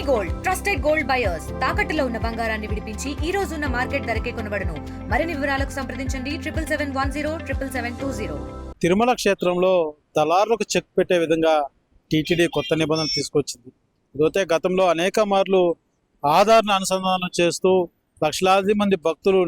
Gold trusted gold buyers తాకట్టులో ఉన్న బంగారాన్ని విడిపించి ఈ రోజు ఉన్న మార్కెట్ ధరకే కొనబడును. మరిన్ని వివరాలకు సంప్రదించండి 7771077720. తిరుమల క్షేత్రంలో దళారులకు చెక్ పెట్టే విధంగా టీటీడీ కొత్త నిబంధనలు తీసుకొచ్చింది. ఇదైతే గతంలో అనేక మార్లు ఆధార్ను అనుసంధానం చేస్తూ లక్షలాది మంది భక్తులు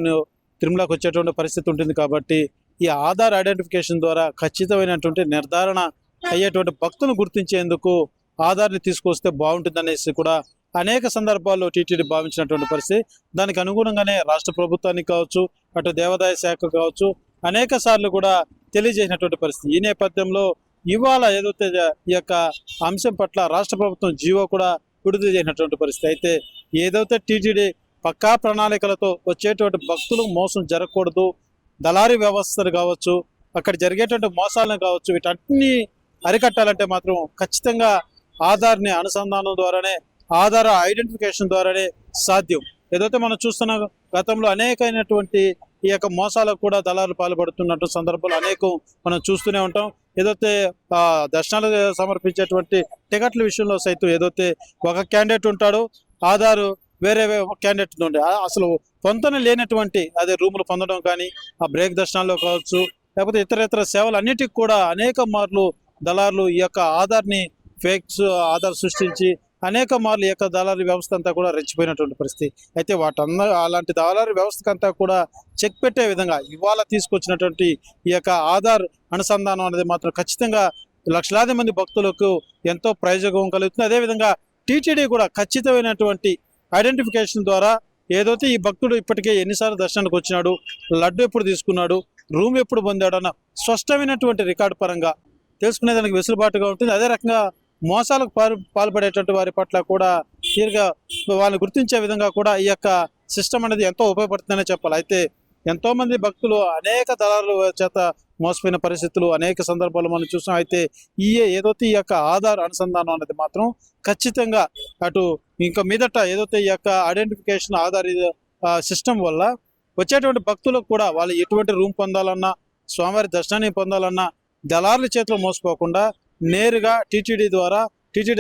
తిరుమలకు వచ్చేటువంటి పరిస్థితి ఉంటుంది. కాబట్టి ఈ ఆధార్ ఐడెంటిఫికేషన్ ద్వారా ఖచ్చితమైనటువంటి నిర్ధారణ అయ్యేటువంటి భక్తులను గుర్తించేందుకు ఆధార్ని తీసుకొస్తే బాగుంటుందనేసి కూడా అనేక సందర్భాల్లో టీటీడీ భావించినటువంటి పరిస్థితి. దానికి అనుగుణంగానే రాష్ట్ర ప్రభుత్వానికి కావచ్చు, అటు దేవాదాయ శాఖ కావచ్చు, అనేక సార్లు కూడా తెలియజేసినటువంటి పరిస్థితి. ఈ నేపథ్యంలో ఇవాళ ఏదైతే ఈ యొక్క అంశం పట్ల రాష్ట్ర ప్రభుత్వం జీవో కూడా విడుదల చేసినటువంటి పరిస్థితి. అయితే ఏదైతే టీటీడీ పక్కా ప్రణాళికలతో వచ్చేటువంటి భక్తులు మోసం జరగకూడదు, దళారీ వ్యవస్థలు కావచ్చు, అక్కడ జరిగేటువంటి మోసాలను కావచ్చు, వీటన్ని అరికట్టాలంటే మాత్రం ఖచ్చితంగా ఆధార్ని అనుసంధానం ద్వారానే, ఆధార్ ఐడెంటిఫికేషన్ ద్వారానే సాధ్యం. ఏదైతే మనం చూస్తున్న గతంలో అనేకమైనటువంటి ఈ యొక్క మోసాలకు కూడా దళారులు పాల్పడుతున్నట్టు సందర్భాలు అనేకం మనం చూస్తూనే ఉంటాం. ఏదైతే దర్శనాలు సమర్పించేటువంటి టికెట్ల విషయంలో సైతం ఏదైతే ఒక క్యాండిడేట్ ఉంటాడో, ఆధార్ వేరే క్యాండిడేట్ ఉండే అసలు పొంతన లేనటువంటి అదే రూములు పొందడం కానీ, ఆ బ్రేక్ దర్శనాల్లో కావచ్చు, లేకపోతే ఇతర సేవలు అన్నిటికీ కూడా అనేక మార్లు దళారులు ఈ యొక్క ఆధార్ని ఫేక్స్ ఆధార్ సృష్టించి అనేక మార్లు ఈ యొక్క దళారీ వ్యవస్థ అంతా కూడా రెచ్చిపోయినటువంటి పరిస్థితి. అయితే అలాంటి దళారీ వ్యవస్థకంతా కూడా చెక్ పెట్టే విధంగా ఇవాళ తీసుకొచ్చినటువంటి ఈ యొక్క ఆధార్ అనుసంధానం అనేది మాత్రం ఖచ్చితంగా లక్షలాది మంది భక్తులకు ఎంతో ప్రయోజనం కలుగుతుంది. అదేవిధంగా టీటీడీ కూడా ఖచ్చితమైనటువంటి ఐడెంటిఫికేషన్ ద్వారా ఏదైతే ఈ భక్తుడు ఇప్పటికే ఎన్నిసార్లు దర్శనానికి వచ్చినాడు, లడ్డు ఎప్పుడు తీసుకున్నాడు, రూమ్ ఎప్పుడు పొందాడు అన్న స్పష్టమైనటువంటి రికార్డు పరంగా తెలుసుకునేదానికి వెసులుబాటుగా ఉంటుంది. అదే రకంగా మోసాలకు పాల్పడేటువంటి వారి పట్ల కూడా తీరుగా వాళ్ళని గుర్తించే విధంగా కూడా ఈ యొక్క సిస్టమ్ అనేది ఎంతో ఉపయోగపడుతుందనే చెప్పాలి. అయితే ఎంతోమంది భక్తులు అనేక దళారుల చేత మోసపోయిన పరిస్థితులు అనేక సందర్భాలు మనం చూసాం. అయితే ఏదైతే ఈ యొక్క ఆధార్ అనుసంధానం అనేది మాత్రం ఖచ్చితంగా అటు ఇంకా మీదట ఏదైతే ఈ యొక్క ఐడెంటిఫికేషన్ ఆధార్ సిస్టమ్ వల్ల వచ్చేటువంటి భక్తులకు కూడా వాళ్ళు ఎటువంటి రూమ్ పొందాలన్నా, స్వామివారి దర్శనాన్ని పొందాలన్నా దళారుల చేతిలో మోసపోకుండా నేరుగా టీటీడీ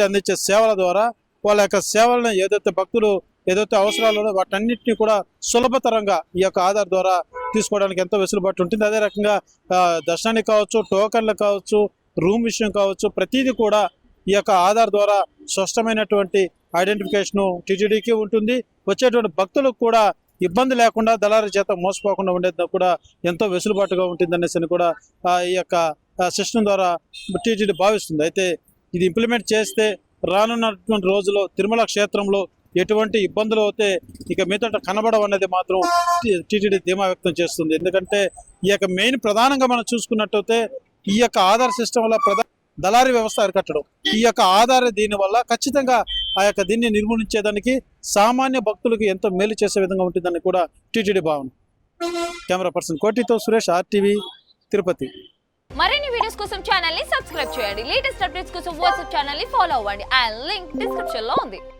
అందించే సేవల ద్వారా వాళ్ళ యొక్క సేవలను ఏదైతే భక్తులు ఏదైతే అవసరాలు వాటన్నిటిని కూడా సులభతరంగా ఈ యొక్క ఆధార్ ద్వారా తీసుకోవడానికి ఎంతో వెసులుబాటు ఉంటుంది. అదే రకంగా దర్శనానికి కావచ్చు, టోకన్లు కావచ్చు, రూమ్ విషయం కావచ్చు, ప్రతిదీ కూడా ఈ యొక్క ఆధార్ ద్వారా స్పష్టమైనటువంటి ఐడెంటిఫికేషన్ టీటీడీకి ఉంటుంది. వచ్చేటువంటి భక్తులకు కూడా ఇబ్బంది లేకుండా దళారీ చేత మోసపోకుండా ఉండేది కూడా ఎంతో వెసులుబాటుగా ఉంటుంది అనేసి కూడా ఈ యొక్క సిస్టమ్ ద్వారా టీటీడీ భావిస్తుంది. అయితే ఇది ఇంప్లిమెంట్ చేస్తే రానున్నటువంటి రోజుల్లో తిరుమల క్షేత్రంలో ఎటువంటి ఇబ్బందులు అయితే ఇక మీదట కనబడవన్నది మాత్రం టీటీడీ ధీమా వ్యక్తం చేస్తుంది. ఎందుకంటే ఈ యొక్క మెయిన్ ప్రధానంగా మనం చూసుకున్నట్టయితే ఈ యొక్క ఆధార్ సిస్టమ్ వల్ల దళారీ వ్యవస్థ అరికట్టడం, ఈ యొక్క ఆధార్ దీని వల్ల ఖచ్చితంగా ఆ యొక్క దీన్ని నిర్మూలించేదానికి సామాన్య భక్తులకు ఎంతో మేలు చేసే విధంగా ఉంటుందని కూడా టీటీడీ భావన. కెమెరా పర్సన్ కోటితో సురేష్, RTV, తిరుపతి. మరిన్ని వీడియోస్ కోసం ఛానల్ ని సబ్స్క్రైబ్ చేయండి. లేటెస్ట్ అప్డేట్స్ కోసం వాట్సాప్ ఛానల్ ని ఫాలో అవ్వండి. ఆ లింక్ డిస్క్రిప్షన్ లో ఉంది.